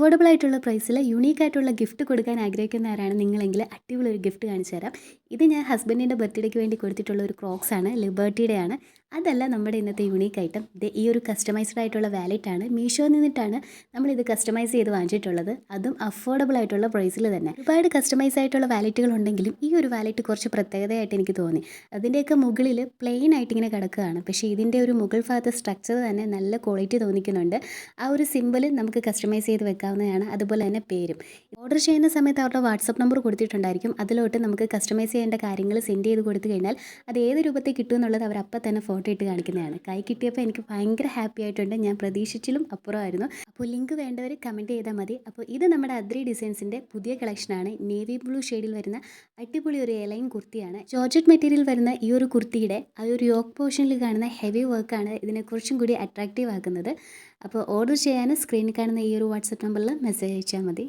Affordable ആയിട്ടുള്ള പ്രൈസിൽ unique ആയിട്ടുള്ള ഗിഫ്റ്റ് കൊടുക്കാൻ ആഗ്രഹിക്കുന്നവരാണ് നിങ്ങളെങ്കിൽ അടിപൊളി ഒരു ഗിഫ്റ്റ് കാണിച്ചു തരാം. ഇത് ഞാൻ ഹസ്ബൻഡിൻ്റെ ബർത്ത്ഡേക്ക് വേണ്ടി കൊടുത്തിട്ടുള്ള ഒരു ക്രോക്സ് ആണ്, ലിബർട്ടിയുടെ ആണ്. അതല്ല നമ്മുടെ ഇന്നത്തെ യുണീക്ക് ഐറ്റം. ഇത് ഈ ഒരു കസ്റ്റമൈസ്ഡ് ആയിട്ടുള്ള വാലറ്റ് ആണ്. മീഷോയിൽ നിന്നിട്ടാണ് നമ്മളിത് കസ്റ്റമൈസ് ചെയ്ത് വാങ്ങിച്ചിട്ടുള്ളത്, അതും അഫോർഡബിൾ ആയിട്ടുള്ള പ്രൈസിൽ തന്നെ. ഒരുപാട് കസ്റ്റമൈസ് ആയിട്ടുള്ള വാലറ്റുകൾ ഉണ്ടെങ്കിലും ഈ ഒരു വാലറ്റ് കുറച്ച് പ്രത്യേകതയായിട്ട് എനിക്ക് തോന്നി. അതിൻ്റെയൊക്കെ മുകളിൽ പ്ലെയിൻ ആയിട്ട് ഇങ്ങനെ കിടക്കുകയാണ്, പക്ഷേ ഇതിൻ്റെ ഒരു മുകൾ ഭാഗത്ത് സ്ട്രക്ചർ തന്നെ നല്ല ക്വാളിറ്റി തോന്നിക്കുന്നുണ്ട്. ആ ഒരു സിമ്പിൾ നമുക്ക് കസ്റ്റമൈസ് ചെയ്ത് വെക്കാവുന്നതാണ്. അതുപോലെ തന്നെ പേരും. ഓർഡർ ചെയ്യുന്ന സമയത്ത് അവരുടെ വാട്സപ്പ് നമ്പർ കൊടുത്തിട്ടുണ്ടായിരിക്കും. അതിലോട്ട് നമുക്ക് കസ്റ്റമൈസ് ചെയ്യേണ്ട കാര്യങ്ങൾ സെൻഡ് ചെയ്ത് കൊടുത്തു കഴിഞ്ഞാൽ അത് ഏത് രൂപത്തിൽ കിട്ടും എന്നുള്ളത് അവർ അപ്പം തന്നെ ഫോട്ടോ ഇട്ട് കാണിക്കുന്നതാണ്. കൈ കിട്ടിയപ്പോൾ എനിക്ക് ഭയങ്കര ഹാപ്പി ആയിട്ടുണ്ട്. ഞാൻ പ്രതീക്ഷിച്ചിലും അപ്പുറമായിരുന്നു. അപ്പോൾ ലിങ്ക് വേണ്ടവർ കമൻറ്റ് ചെയ്താൽ മതി. അപ്പോൾ ഇത് നമ്മുടെ അദ്രി ഡിസൈൻസിൻ്റെ പുതിയ കളക്ഷനാണ്. നേവി ബ്ലൂ ഷെയ്ഡിൽ വരുന്ന അടിപൊളി ഒരു എലൈൻ കുർത്തിയാണ്. ജോർജറ്റ് മെറ്റീരിയൽ വരുന്ന ഈ ഒരു കുർത്തിയുടെ ആ ഒരു യോക്ക് പോർഷനിൽ കാണുന്ന ഹെവി വർക്കാണ് ഇതിനെ കുറച്ചും കൂടി അട്രാക്റ്റീവ് ആക്കുന്നത്. അപ്പോൾ ഓർഡർ ചെയ്യാൻ സ്ക്രീനിൽ കാണുന്ന ഈ ഒരു വാട്സപ്പ് നമ്പറിൽ മെസ്സേജ് അയച്ചാൽ മതി.